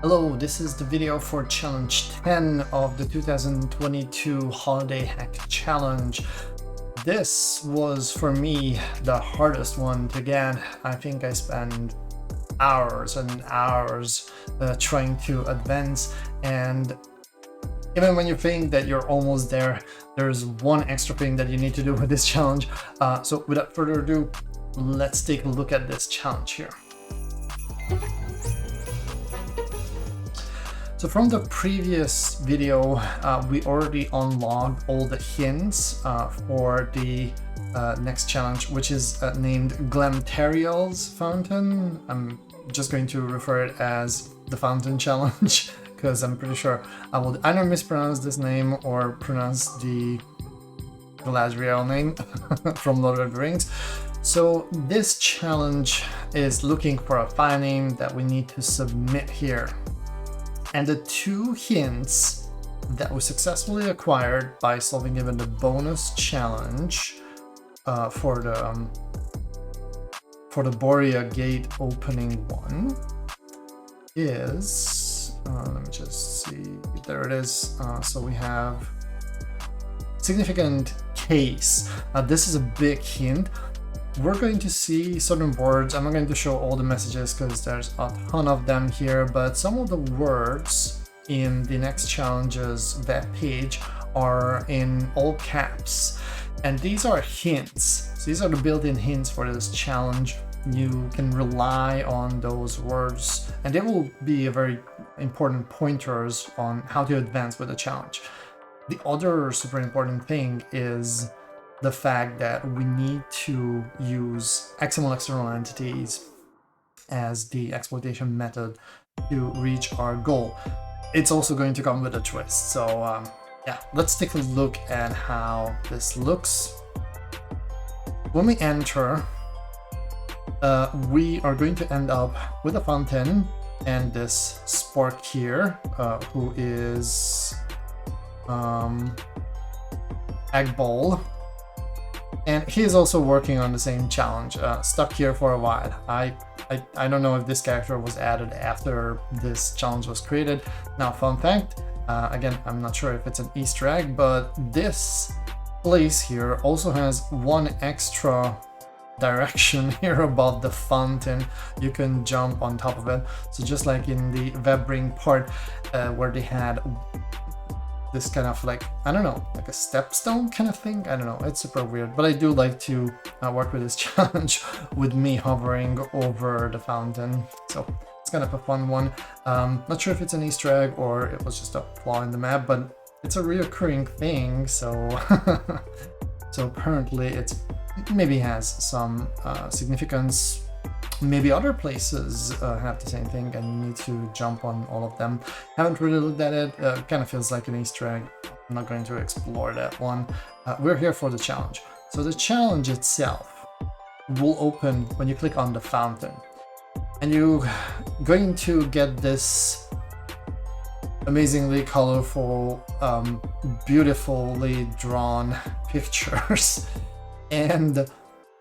Hello, this is the video for challenge 10 of the 2022 Holiday Hack Challenge. This was, for me, the hardest one to get. I think I spent hours and hours trying to advance, and even when you think that you're almost there, there's one extra thing that you need to do with this challenge. So without further ado, let's take a look at this challenge here. So from the previous video, we already unlocked all the hints for the next challenge, which is named Glamtariel's Fountain. I'm just going to refer it as the Fountain Challenge because I'm pretty sure I will either mispronounce this name or pronounce the Glamtariel name from Lord of the Rings. So this challenge is looking for a file name that we need to submit here. And the two hints that we successfully acquired by solving even the bonus challenge for the Borea gate opening one is, let me just see, there it is. So we have significant case. This is a big hint. We're going to see certain words. I'm not going to show all the messages because there's a ton of them here, but some of the words in the next challenge's web page are in all caps. And these are hints. So these are the built-in hints for this challenge. You can rely on those words, and they will be a very important pointers on how to advance with the challenge. The other super important thing is the fact that we need to use XML external entities as the exploitation method to reach our goal. It's also going to come with a twist. So yeah, let's take a look at how this looks. When we enter, we are going to end up with a fountain and this Spark here, who is Egg Ball. And he is also working on the same challenge, stuck here for a while. I don't know if this character was added after this challenge was created. Now, fun fact, again, I'm not sure if it's an Easter egg, but this place here also has one extra direction here above the fountain. You can jump on top of it. So just like in the WebRing part where they had this kind of like, I don't know, like a stepstone kind of thing. I don't know, it's super weird, but I do like to work with this challenge with me hovering over the fountain. So it's kind of a fun one. Not sure if it's an Easter egg or it was just a flaw in the map, but it's a reoccurring thing. So so apparently it maybe has some significance. Maybe other places have the same thing and you need to jump on all of them. Haven't really looked at it. Kind of feels like an Easter egg. I'm not going to explore that one. We're here for the challenge. So the challenge itself will open when you click on the fountain. And you're going to get this amazingly colorful, beautifully drawn pictures. And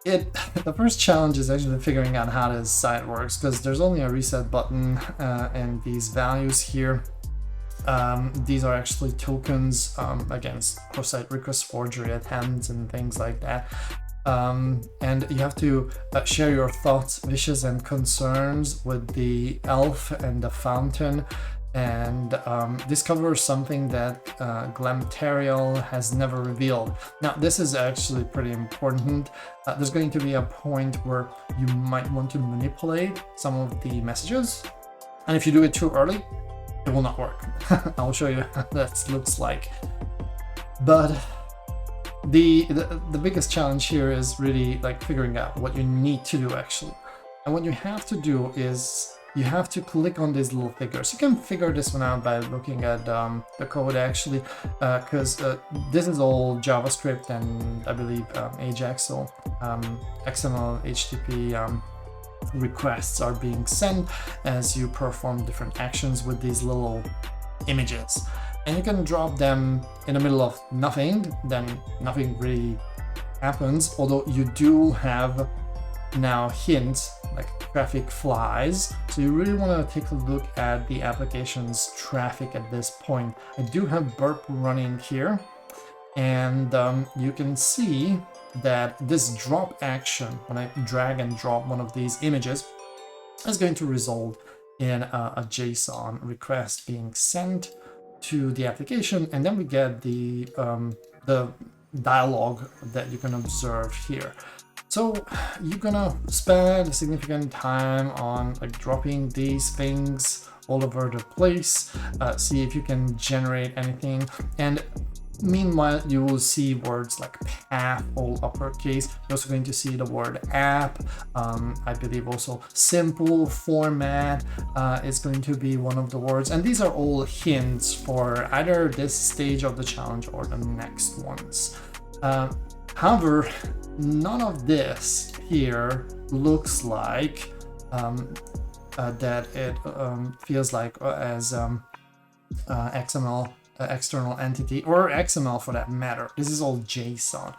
the first challenge is actually figuring out how this site works, because there's only a reset button and these values here. These are actually tokens against cross-site request forgery attempts and things like that. And you have to share your thoughts, wishes, and concerns with the elf and the fountain, and discover something that Glamtariel has never revealed. Now, this is actually pretty important. There's going to be a point where you might want to manipulate some of the messages, and if you do it too early, it will not work. I'll show you how that looks like. But the biggest challenge here is really like figuring out what you need to do actually. And what you have to do is you have to click on these little figures. You can figure this one out by looking at the code actually, because this is all JavaScript and I believe Ajax, so XML, HTTP requests are being sent as you perform different actions with these little images. And you can drop them in the middle of nothing, then nothing really happens, although you do have now hints like traffic flies. So you really want to take a look at the application's traffic at this point. I do have burp running here, and you can see that this drop action, when I drag and drop one of these images, is going to result in a JSON request being sent to the application, and then we get the dialogue that you can observe here. So you're gonna spend significant time on like dropping these things all over the place, see if you can generate anything, and meanwhile you will see words like path all uppercase. You're also going to see the word app. I believe also simple format is going to be one of the words, and these are all hints for either this stage of the challenge or the next ones. However, none of this here looks like that it feels like as XML external entity, or XML for that matter. This is all JSON.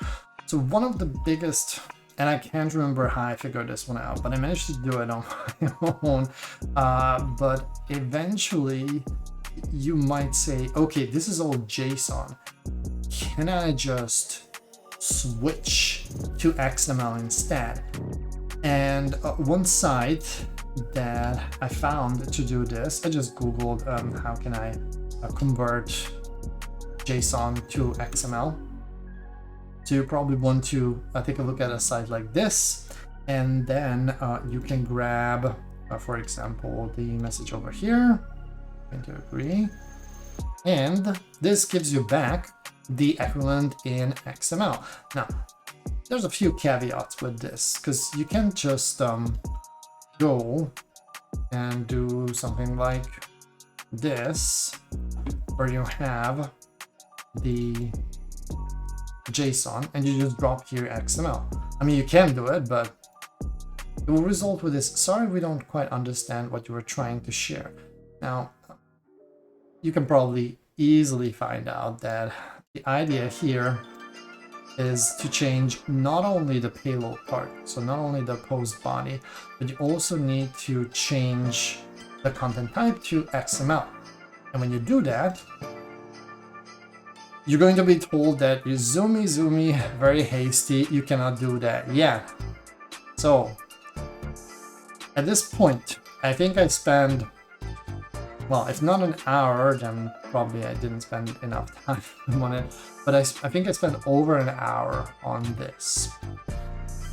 So one of the biggest, and I can't remember how I figured this one out, but I managed to do it on my own. But eventually you might say, okay, this is all JSON. Can I just switch to XML instead? And one site that I found to do this, I just Googled how can I convert JSON to XML. So you probably want to take a look at a site like this, and then you can grab, for example, the message over here. I'm going to agree. And this gives you back the equivalent in XML. Now, there's a few caveats with this, because you can't just go and do something like this, where you have the JSON and you just drop here XML. I mean, you can do it, but it will result with this. Sorry, we don't quite understand what you were trying to share. Now, you can probably easily find out that the idea here is to change not only the payload part, so not only the post body, but you also need to change the content type to XML. And when you do that, you're going to be told that you're zoomy, very hasty, you cannot do that yet. So at this point, I think I spend, well, if not an hour, then probably I didn't spend enough time on it, but I think I spent over an hour on this,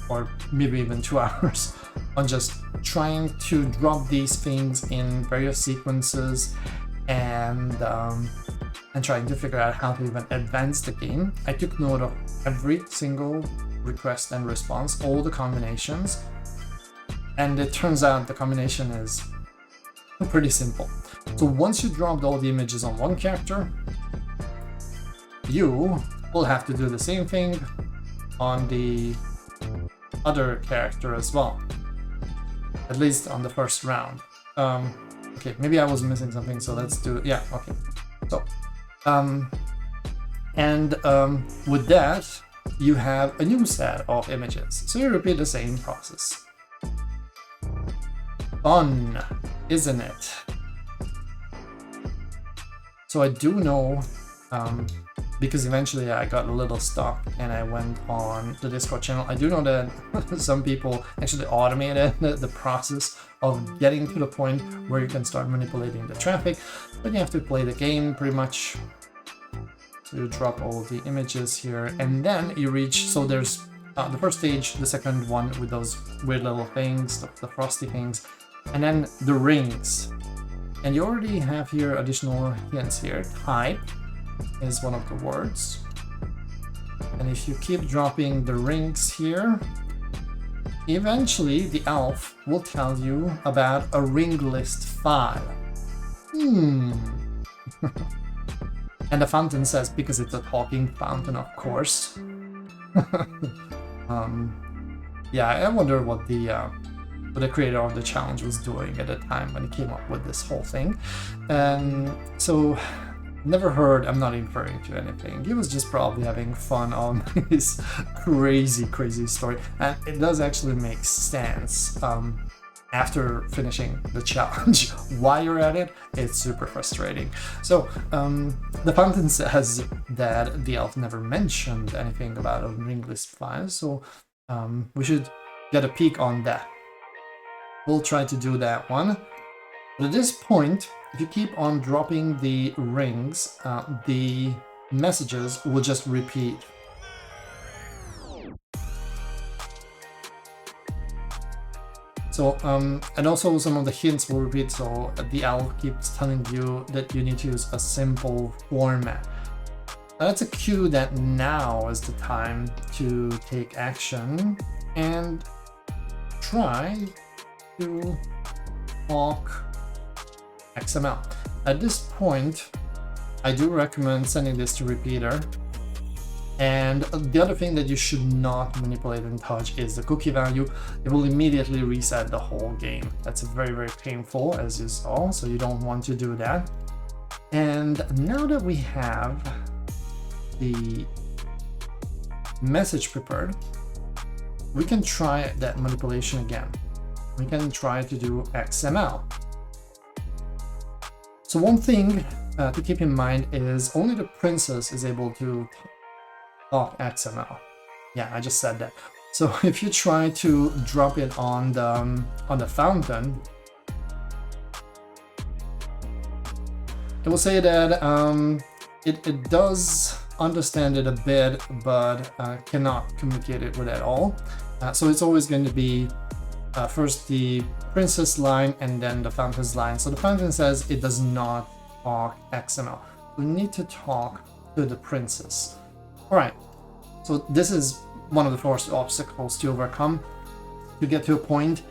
or maybe even 2 hours, on just trying to drop these things in various sequences and trying to figure out how to even advance the game. I took note of every single request and response, all the combinations, and it turns out the combination is pretty simple. So once you dropped all the images on one character, you will have to do the same thing on the other character as well, at least on the first round. Okay, maybe I was missing something, so let's do it. Yeah, okay. So, with that, you have a new set of images. So you repeat the same process. Fun, isn't it? So I do know, because eventually I got a little stuck and I went on the Discord channel, I do know that some people actually automated the process of getting to the point where you can start manipulating the traffic, but you have to play the game pretty much. So you drop all the images here, and then you reach, so there's the first stage, the second one with those weird little things, the frosty things, and then the rings. And you already have here additional hints here. Type is one of the words. And if you keep dropping the rings here, eventually the elf will tell you about a ring list file. And the fountain says, because it's a talking fountain, of course. Yeah, I wonder what the creator of the challenge was doing at the time when he came up with this whole thing. So never heard, I'm not inferring to anything. He was just probably having fun on his crazy story. And it does actually make sense after finishing the challenge. While you're at it, it's super frustrating. So the fountain says that the elf never mentioned anything about a ring list file, so we should get a peek on that. We'll try to do that one. But at this point, if you keep on dropping the rings, the messages will just repeat. So, and also some of the hints will repeat, so the owl keeps telling you that you need to use a simple format. That's a cue that now is the time to take action and try to talk XML. At this point, I do recommend sending this to repeater. And the other thing that you should not manipulate and touch is the cookie value. It will immediately reset the whole game. That's very painful, as you saw, so you don't want to do that. And now that we have the message prepared, we can try that manipulation again. We can try to do XML. So one thing to keep in mind is only the princess is able to talk XML. Yeah, I just said that. So if you try to drop it on the fountain, it will say that it does understand it a bit, but cannot communicate it with it at all. So it's always going to be first the princess line and then the fountain's line. So the fountain says it does not talk XML. We need to talk to the princess. All right, so this is one of the first obstacles to overcome to get to a point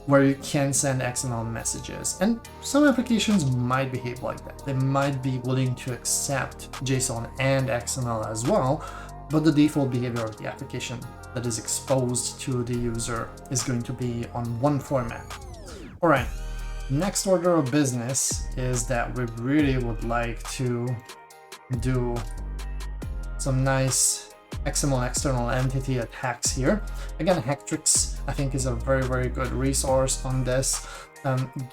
where you can send XML messages. And some applications might behave like that. They might be willing to accept JSON and XML as well, but the default behavior of the application that is exposed to the user is going to be on one format. All right, next order of business is that we really would like to do some nice XML external entity attacks here. Again, Hectrix I think is a very good resource on this.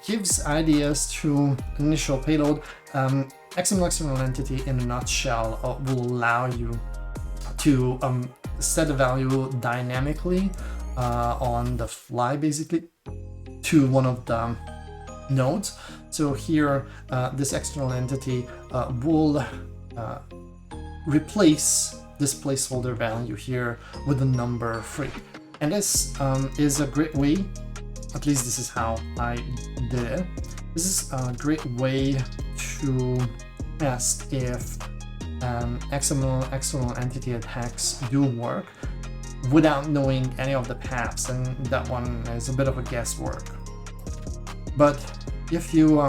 Gives ideas to initial payload. XML external entity in a nutshell will allow you to set a value dynamically on the fly, basically, to one of the nodes. So here, this external entity will replace this placeholder value here with the number 3. And this is a great way, at least this is how I did it. This is a great way to test if XML external entity attacks do work without knowing any of the paths, and that one is a bit of a guesswork. But if you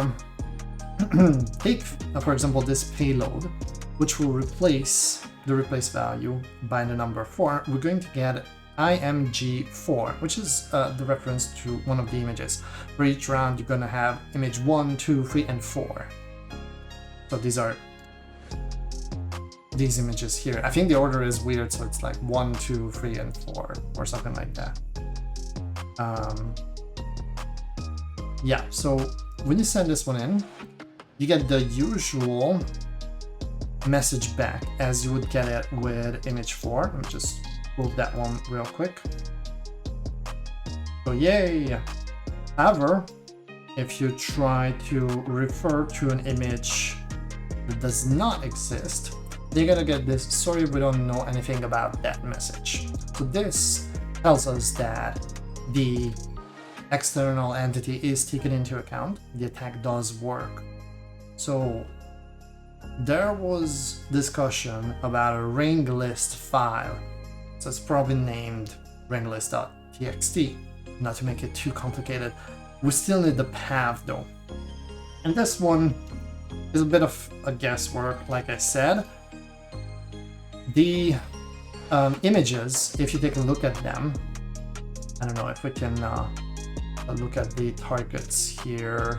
take, for example, this payload, which will replace the replace value by the number 4, we're going to get IMG4, which is the reference to one of the images. For each round, you're going to have image 1, 2, 3, and 4. So these are these images here. I think the order is weird, so it's like 1, 2, 3, and 4, or something like that. Yeah, so when you send this one in, you get the usual message back as you would get it with image 4. Let me just move that one real quick. So yay! However, if you try to refer to an image that does not exist, you're gonna get this, sorry, we don't know anything about that message. So this tells us that the external entity is taken into account, the attack does work. So there was discussion about a ring list file. So it's probably named ringlist.txt, not to make it too complicated. We still need the path though. And this one is a bit of a guesswork, like I said. The images, if you take a look at them, I don't know if we can look at the targets here.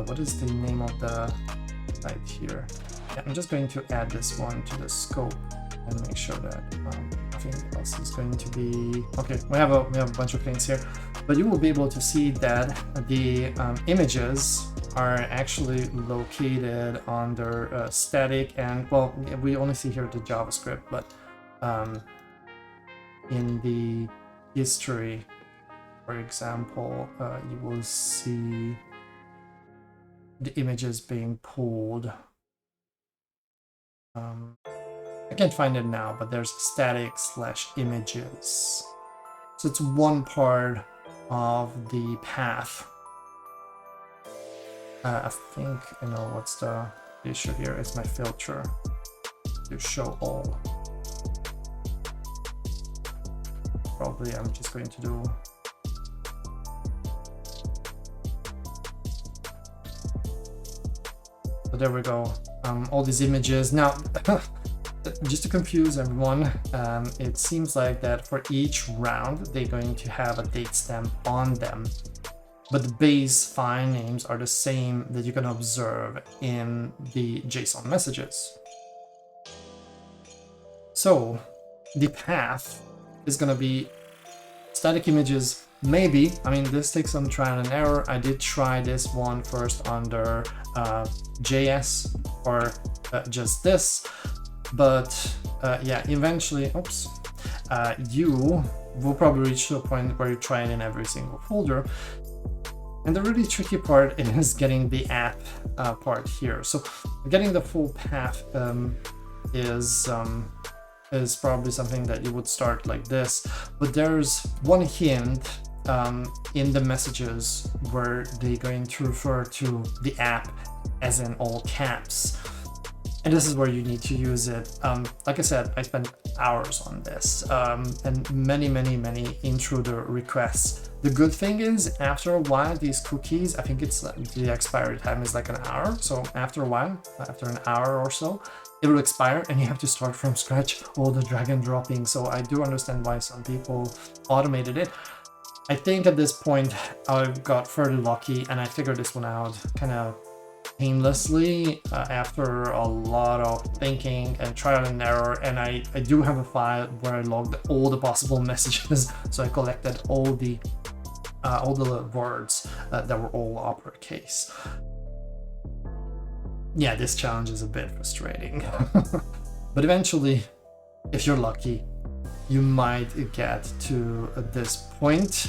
what is the name of the site here? Yeah, I'm just going to add this one to the scope and make sure that nothing else is going to be okay. We have a bunch of things here, but you will be able to see that the images are actually located under static, and well, we only see here the JavaScript, but in the history, for example, you will see the images being pulled. I can't find it now, but there's static/images. So it's one part of the path. I think I know what's the issue here. It's my filter to show all. Probably I'm just going to do so there we go. All these images now. Just to confuse everyone, it seems like that for each round they're going to have a date stamp on them, but the base file names are the same that you can observe in the JSON messages. So the path is going to be static images. Maybe, I mean, this takes some trial and error. I did try this one first under JS or just this. But yeah, eventually, you will probably reach to a point where you try it in every single folder. And the really tricky part is getting the app part here. So getting the full path is probably something that you would start like this. But there's one hint in the messages where they're going to refer to the app as in all caps. And this is where you need to use it. Like I said, I spent hours on this and many intruder requests. The good thing is, after a while, these cookies, I think it's the expiry time is like an hour. So after a while, after an hour or so, it will expire and you have to start from scratch all the drag and dropping. So I do understand why some people automated it. I think at this point, I got fairly lucky and I figured this one out kind of painlessly after a lot of thinking and trial and error. And I do have a file where I logged all the possible messages, so I collected all the words that were all uppercase. Yeah, this challenge is a bit frustrating, but eventually, if you're lucky, you might get to this point.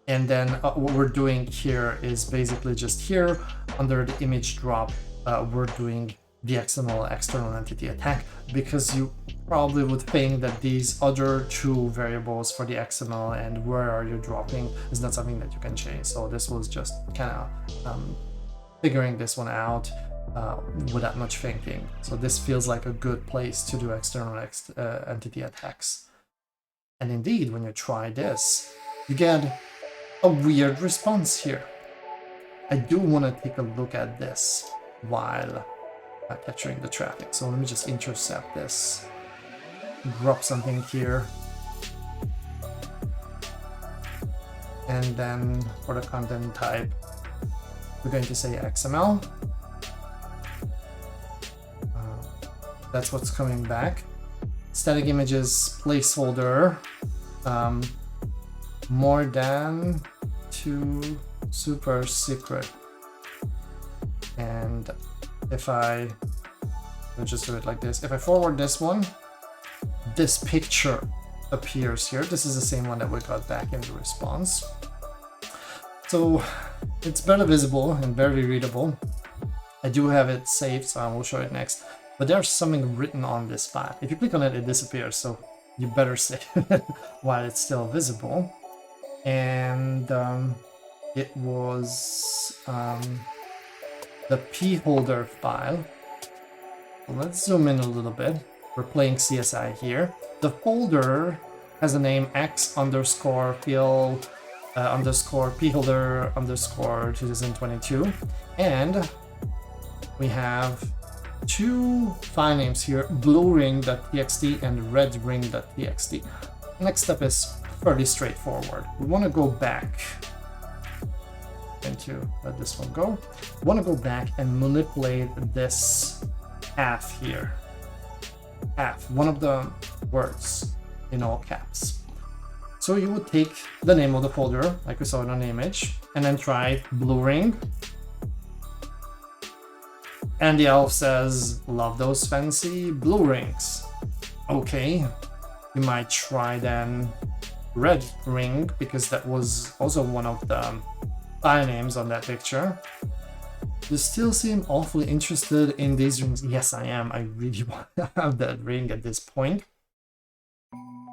And then what we're doing here is basically just here under the image drop, we're doing the XML external entity attack, because you probably would think that these other two variables for the XML and where are you dropping is not something that you can change. So this was just kind of figuring this one out without much thinking. So this feels like a good place to do external entity attacks. And indeed, when you try this, you get a weird response here. I do want to take a look at this while capturing the traffic. So let me just intercept this, drop something here, and then for the content type, we're going to say XML. That's what's coming back. Static images placeholder, more than 2 super secret. And if I just do it like this, if I forward this one, this picture appears here. This is the same one that we got back in the response. So it's barely visible and barely readable. I do have it saved, so I will show it next. But there's something written on this file. If you click on it, it disappears. So you better save it while it's still visible. And it was the p holder file. Let's zoom in a little bit. We're playing CSI here. The folder has a name x_fil _pholder_2022, and we have 2 file names here, bluering.txt and redring.txt. Next step is fairly straightforward. We want to go back going to let this one go. I want to go back and manipulate this half here. Half, one of the words in all caps. So you would take the name of the folder, like we saw in an image, and then try blue ring. And the elf says, love those fancy blue rings. Okay, you might try then red ring, because that was also one of the file names on that picture. You still seem awfully interested in these rings. Yes, I am. I really want to have that ring at this point.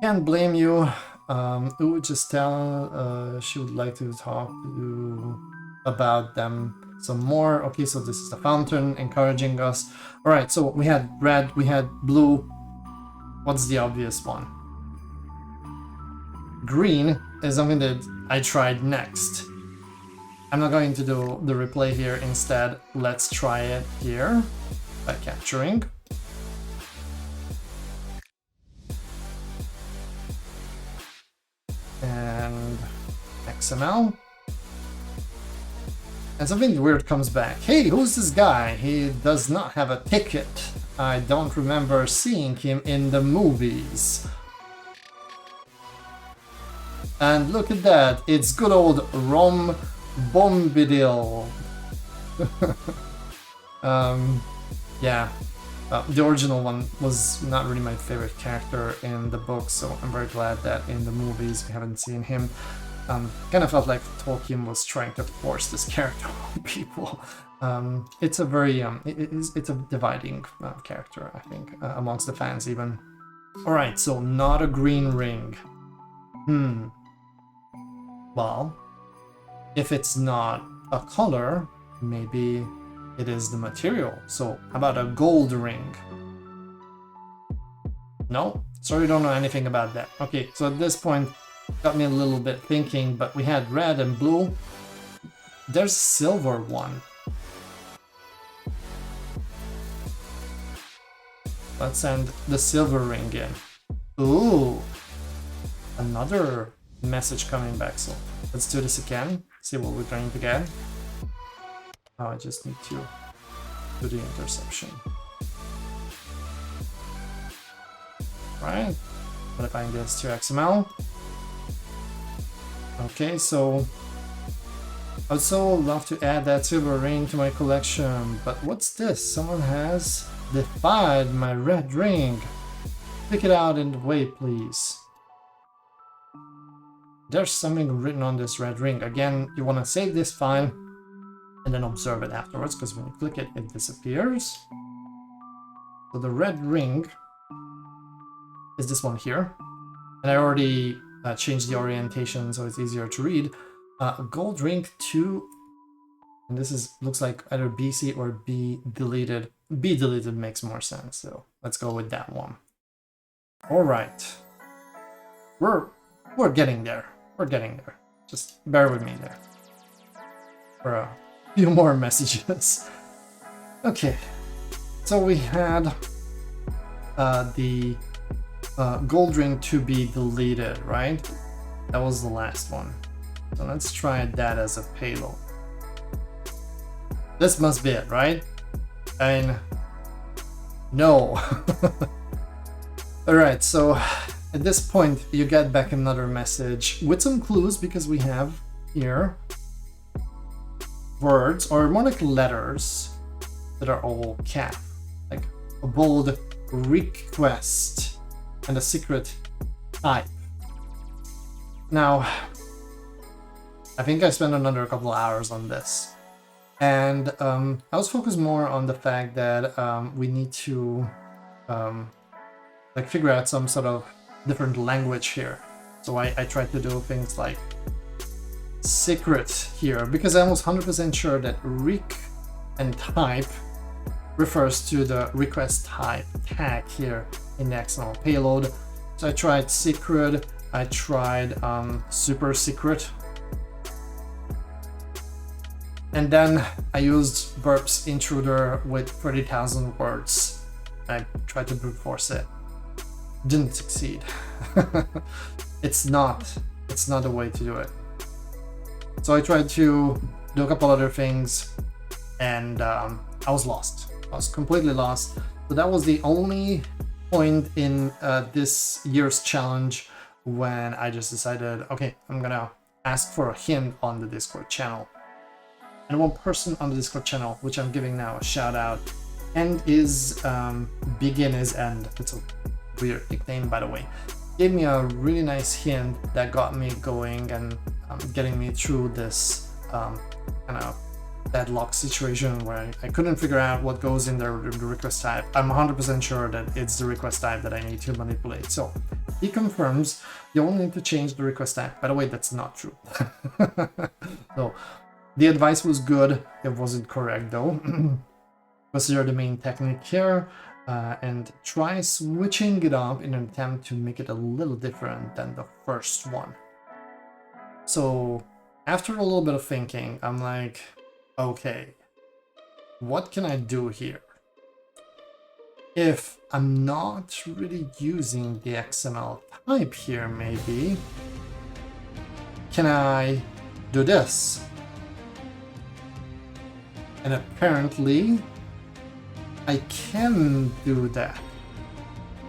Can't blame you. Ooh, just tell she would like to talk to about them some more. Okay, so this is the fountain encouraging us. All right, so we had red, we had blue. What's the obvious one? Green is something that I tried next. I'm not going to do the replay here. Instead, let's try it here by capturing. And XML. And something weird comes back. Hey, who's this guy? He does not have a ticket. I don't remember seeing him in the movies. And look at that, it's good old Rom Bombadil. Yeah, the original one was not really my favorite character in the book, so I'm very glad that in the movies we haven't seen him. Kind of felt like Tolkien was trying to force this character on people. It's a very it's a dividing character, I think, amongst the fans even. All right, so not a green ring. Well, if it's not a color, maybe it is the material. So how about a gold ring? No, sorry, don't know anything about that. Okay, so at this point, got me a little bit thinking, but we had red and blue. There's silver one. Let's send the silver ring in. Ooh, another message coming back. So let's do this again, see what we're going to get. Oh, I just need to do the interception. Right, modifying this to XML. Okay, so I'd so love to add that silver ring to my collection, but what's this? Someone has defied my red ring. Pick it out and wait, please. There's something written on this red ring. Again, you want to save this file and then observe it afterwards, because when you click it, it disappears. So the red ring is this one here. And I already changed the orientation so it's easier to read. A gold ring 2, and this is looks like either BC or B deleted. B deleted makes more sense, so let's go with that one. All right, we're getting there. We're getting there. Just bear with me there for a few more messages. Okay, so we had the gold ring to be deleted, right? That was the last one. So let's try that as a payload. This must be it, right? I mean, no. Alright, so at this point you get back another message with some clues, because we have here words, or more like letters, that are all cap, like a bold request and a secret type. Now, I think I spent another couple hours on this, and I was focused more on the fact that we need to like figure out some sort of different language here. So I tried to do things like secret here, because I'm almost 100% sure that rec and type refers to the request type tag here in the XML payload. So I tried secret, I tried super secret, and then I used burps intruder with 30,000 words. I tried to brute force it. Didn't succeed. It's not the way to do it. So I tried to do a couple other things, and I was lost. I was completely lost. So that was the only point in this year's challenge when I just decided, okay, I'm gonna ask for a hint on the Discord channel. And one person on the Discord channel, which I'm giving now a shout out, and is Begin is End. It's a weird nickname, by the way. Gave me a really nice hint that got me going and getting me through this kind of deadlock situation where I couldn't figure out what goes in the request type. I'm 100% sure that it's the request type that I need to manipulate. So he confirms you only need to change the request type. By the way, that's not true. So the advice was good. It wasn't correct though. Consider the main technique here and try switching it up in an attempt to make it a little different than the first one. So after a little bit of thinking, I'm like, okay, what can I do here? If I'm not really using the XML type here, maybe, can I do this? And apparently, I can do that.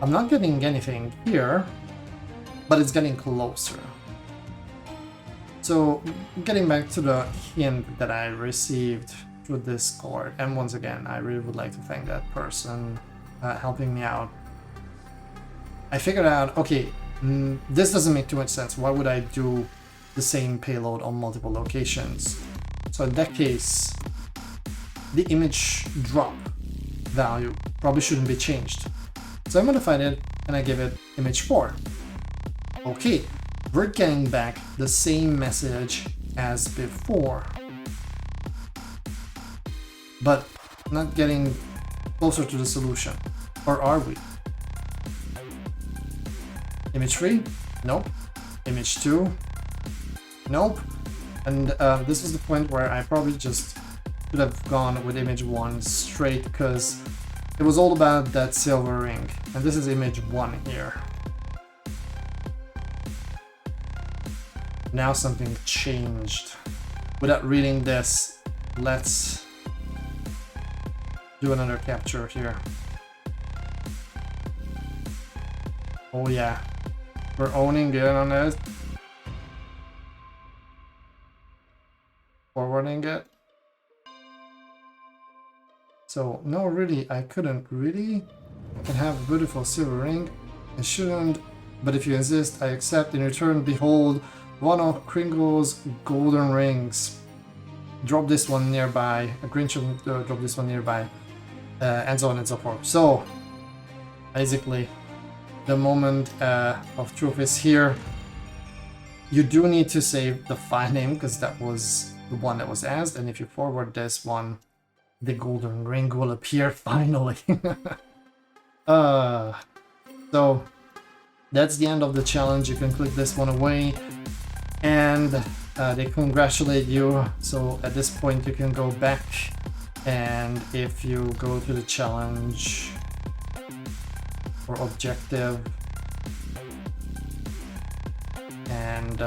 I'm not getting anything here, but it's getting closer. So getting back to the hint that I received through Discord, and once again, I really would like to thank that person helping me out. I figured out, okay, this doesn't make too much sense. Why would I do the same payload on multiple locations? So in that case, the image drop value probably shouldn't be changed. So I modified it and I give it image 4. Okay, we're getting back the same message as before, but not getting closer to the solution. Or are we? Image 3? Nope. Image 2? Nope. And this was the point where I probably just should have gone with image 1 straight, because it was all about that silver ring. And this is image 1 here. Now something changed. Without reading this, let's do another capture here. Oh yeah, we're owning it on this. Forwarding it. So no, really, I couldn't really. I can have a beautiful silver ring. I shouldn't, but if you insist, I accept. In return, behold, one of Kringo's golden rings. Drop this one nearby. A green should drop this one nearby, and so on and so forth. So basically, the moment of truth is here. You do need to save the file name because that was the one that was asked, and if you forward this one, the golden ring will appear finally. So that's the end of the challenge. You can click this one away, and they congratulate you. So at this point you can go back, and if you go to the challenge or objective and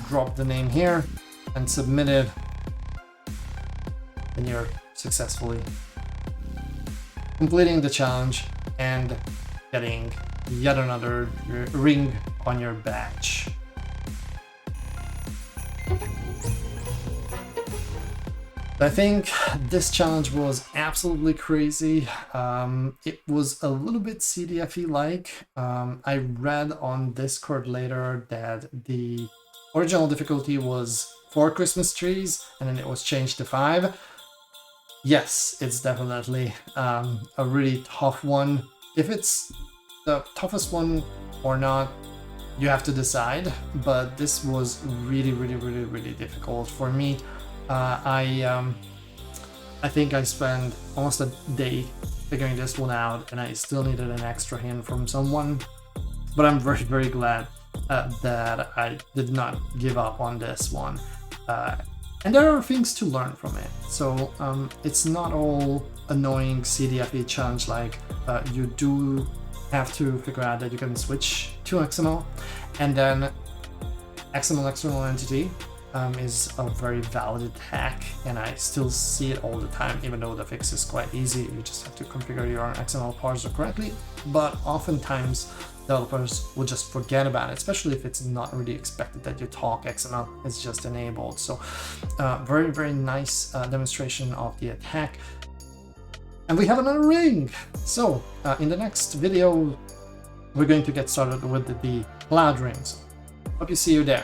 drop the name here and submit it, then you're successfully completing the challenge and getting yet another ring on your badge. I think this challenge was absolutely crazy. It was a little bit CDFE-like. I read on Discord later that the original difficulty was 4 Christmas trees and then it was changed to 5. Yes, it's definitely a really tough one. If it's the toughest one or not, you have to decide, but this was really difficult for me. I think I spent almost a day figuring this one out, and I still needed an extra hint from someone, but I'm very glad that I did not give up on this one. And there are things to learn from it. So it's not all annoying CDFE challenge, like you do have to figure out that you can switch to XML and then XML external entity is a very valid attack, and I still see it all the time, even though the fix is quite easy. You just have to configure your XML parser correctly, but oftentimes developers will just forget about it, especially if it's not really expected that you talk XML, it's just enabled. So very, very nice demonstration of the attack. And we have another ring. So in the next video, we're going to get started with the cloud rings. Hope you see you there.